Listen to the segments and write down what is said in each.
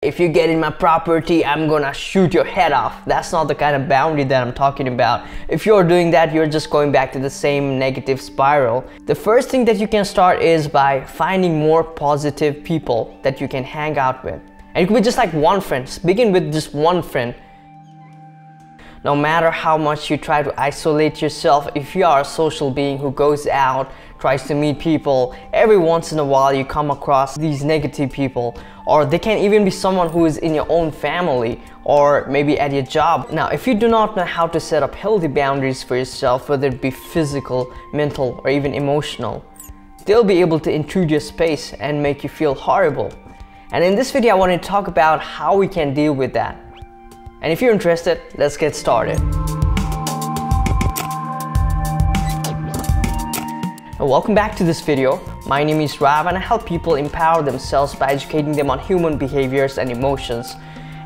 if you get in my property, I'm gonna shoot your head off. That's not the kind of boundary that I'm talking about. If you're doing that, you're just going back to the same negative spiral. The first thing that you can start is by finding more positive people that you can hang out with. And it could be just like one friend. Begin with just one friend. No matter how much you try to isolate yourself, if you are a social being who goes out, tries to meet people, every once in a while you come across these negative people, or they can even be someone who is in your own family or maybe at your job. Now, if you do not know how to set up healthy boundaries for yourself, whether it be physical, mental, or even emotional, they'll be able to intrude your space and make you feel horrible. And in this video, I want to talk about how we can deal with that. And if you're interested, let's get started. Welcome back to this video. My name is Rav and I help people empower themselves by educating them on human behaviors and emotions.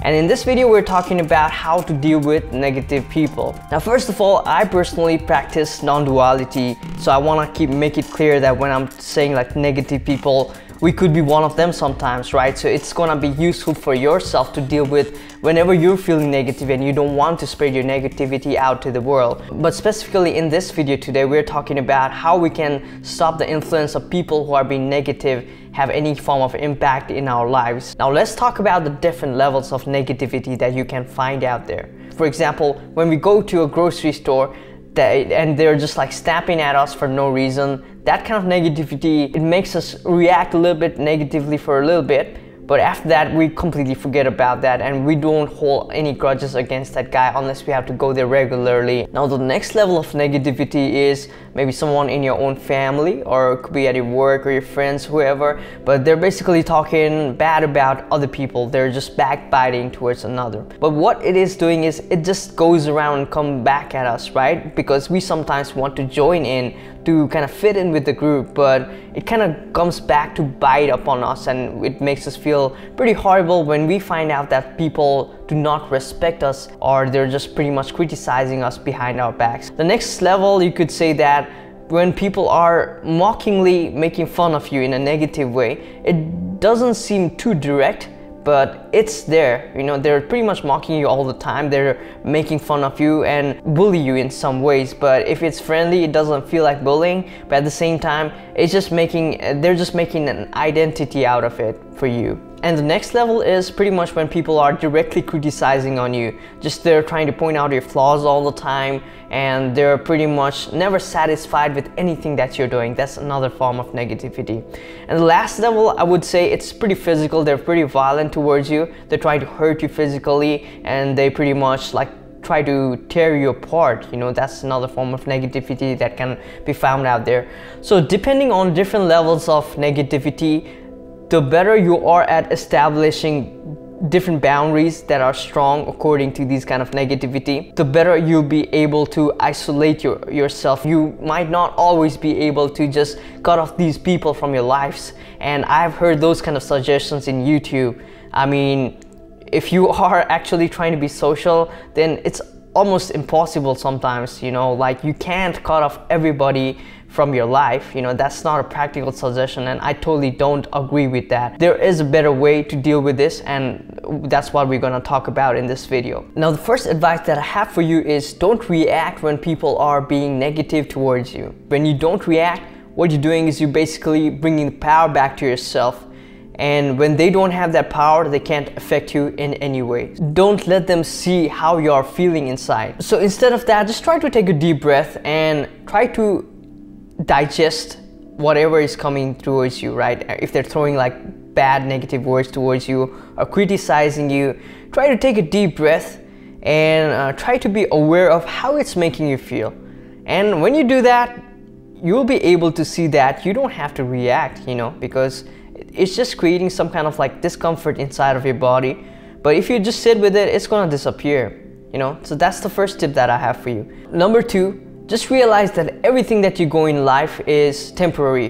And in this video, we're talking about how to deal with negative people. Now, first of all, I personally practice non-duality. So I want to make it clear that when I'm saying like negative people, we could be one of them sometimes, right? So it's gonna be useful for yourself to deal with whenever you're feeling negative and you don't want to spread your negativity out to the world. But specifically in this video today, we're talking about how we can stop the influence of people who are being negative have any form of impact in our lives. Now let's talk about the different levels of negativity that you can find out there. For example, when we go to a grocery store, and they're just like snapping at us for no reason, that kind of negativity, it makes us react a little bit negatively for a little bit, but after that we completely forget about that and we don't hold any grudges against that guy unless we have to go there regularly. Now the next level of negativity is maybe someone in your own family, or it could be at your work or your friends, whoever, but they're basically talking bad about other people. They're just backbiting towards another. But what it is doing is it just goes around and come back at us, right? Because we sometimes want to join in to kind of fit in with the group, but it kind of comes back to bite upon us, and it makes us feel pretty horrible when we find out that people do not respect us or they're just pretty much criticizing us behind our backs. The next level, you could say that when people are mockingly making fun of you in a negative way, it doesn't seem too direct, but it's there. You know, they're pretty much mocking you all the time. They're making fun of you and bully you in some ways. But if it's friendly, it doesn't feel like bullying. But at the same time, they're just making an identity out of it for you. And the next level is pretty much when people are directly criticizing on you. Just they're trying to point out your flaws all the time, and they're pretty much never satisfied with anything that you're doing. That's another form of negativity. And the last level, I would say it's pretty physical. They're pretty violent towards you. They're trying to hurt you physically, and they pretty much like try to tear you apart. You know, that's another form of negativity that can be found out there. So depending on different levels of negativity, the better you are at establishing different boundaries that are strong according to these kind of negativity, the better you'll be able to isolate yourself. You might not always be able to just cut off these people from your lives. And I've heard those kind of suggestions in YouTube. I mean, if you are actually trying to be social, then it's almost impossible sometimes, you know, like you can't cut off everybody from your life. You know, that's not a practical suggestion, and I totally don't agree with that. There is a better way to deal with this, and that's what we're gonna talk about in this video. Now, the first advice that I have for you is don't react when people are being negative towards you. When you don't react, what you're doing is you're basically bringing the power back to yourself. And when they don't have that power, they can't affect you in any way. Don't let them see how you're feeling inside. So instead of that, just try to take a deep breath and try to digest whatever is coming towards you, right? If they're throwing like bad negative words towards you or criticizing you, try to take a deep breath and try to be aware of how it's making you feel. And when you do that, you'll be able to see that you don't have to react, you know, because it's just creating some kind of like discomfort inside of your body. But if you just sit with it, it's gonna disappear, you know. So that's the first tip that I have for you. Number two, just realize that everything that you go in life is temporary.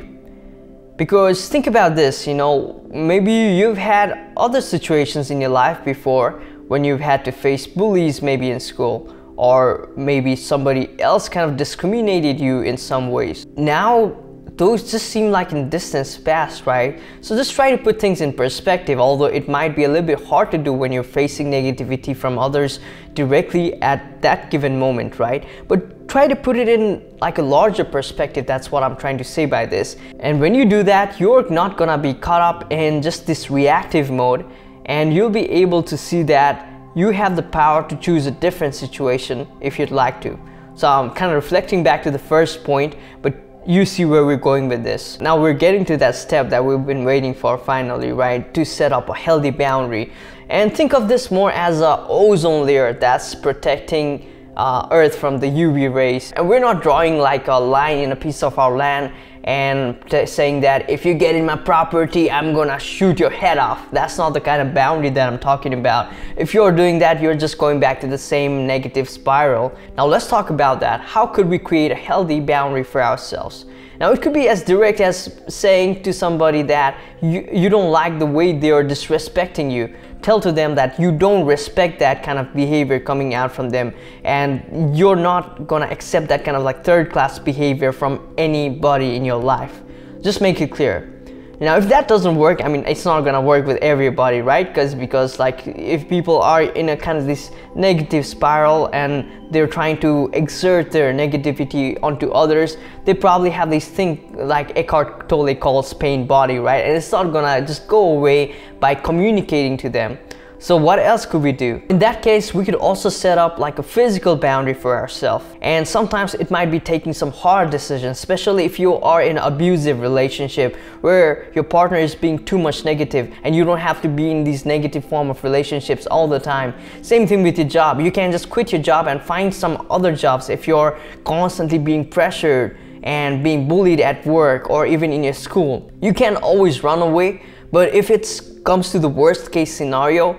Because think about this, you know, maybe you've had other situations in your life before when you've had to face bullies maybe in school, or maybe somebody else kind of discriminated you in some ways. Now those just seem like in distance past, right? So just try to put things in perspective, although it might be a little bit hard to do when you're facing negativity from others directly at that given moment, right? But try to put it in like a larger perspective. That's what I'm trying to say by this. And when you do that, you're not gonna be caught up in just this reactive mode, and you'll be able to see that you have the power to choose a different situation if you'd like to. So I'm kind of reflecting back to the first point, but you see where we're going with this. Now we're getting to that step that we've been waiting for finally, right? To set up a healthy boundary. And think of this more as an ozone layer that's protecting Earth from the UV rays. And we're not drawing like a line in a piece of our land and saying that if you get in my property, I'm gonna shoot your head off. That's not the kind of boundary that I'm talking about. If you're doing that, you're just going back to the same negative spiral. Now let's talk about that. How could we create a healthy boundary for ourselves? Now it could be as direct as saying to somebody that you don't like the way they are disrespecting you. Tell to them that you don't respect that kind of behavior coming out from them, and you're not gonna accept that kind of like third-class behavior from anybody in your life. Just make it clear. Now if that doesn't work, I mean, it's not gonna work with everybody, right? Because like if people are in a kind of this negative spiral and they're trying to exert their negativity onto others, they probably have this thing like Eckhart Tolle calls pain body, right? And it's not gonna just go away by communicating to them. So what else could we do? In that case, we could also set up like a physical boundary for ourselves. And sometimes it might be taking some hard decisions, especially if you are in an abusive relationship where your partner is being too much negative, and you don't have to be in these negative form of relationships all the time. Same thing with your job. You can just quit your job and find some other jobs if you're constantly being pressured and being bullied at work or even in your school. You can always run away, but if it comes to the worst case scenario,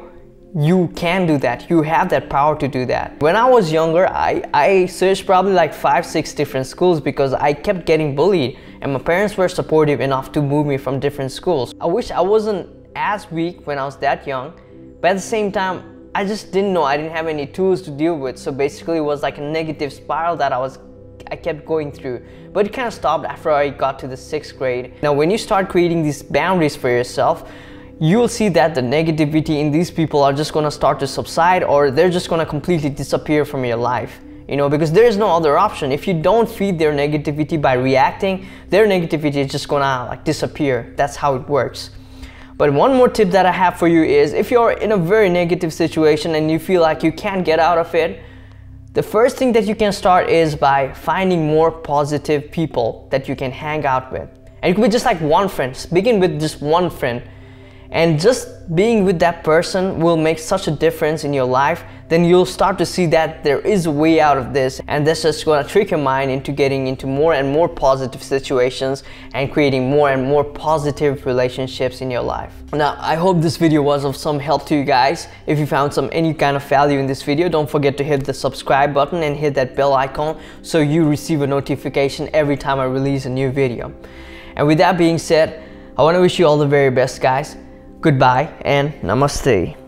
you can do that. You have that power to do that. When I was younger, I searched probably like 5-6 different schools because I kept getting bullied, and my parents were supportive enough to move me from different schools. I wish I wasn't as weak when I was that young, but at the same time, I just didn't know. I didn't have any tools to deal with. So basically it was like a negative spiral that I kept going through, but it kind of stopped after I got to the 6th grade. Now when you start creating these boundaries for yourself, you'll see that the negativity in these people are just gonna start to subside, or they're just gonna completely disappear from your life. You know, because there is no other option. If you don't feed their negativity by reacting, their negativity is just gonna like disappear. That's how it works. But one more tip that I have for you is, if you're in a very negative situation and you feel like you can't get out of it, the first thing that you can start is by finding more positive people that you can hang out with. And it could be just like one friend. Begin with just one friend. And just being with that person will make such a difference in your life. Then you'll start to see that there is a way out of this, and that's just going to trick your mind into getting into more and more positive situations and creating more and more positive relationships in your life. Now, I hope this video was of some help to you guys. If you found any kind of value in this video, don't forget to hit the subscribe button and hit that bell icon so you receive a notification every time I release a new video. And with that being said, I want to wish you all the very best, guys. Goodbye and namaste.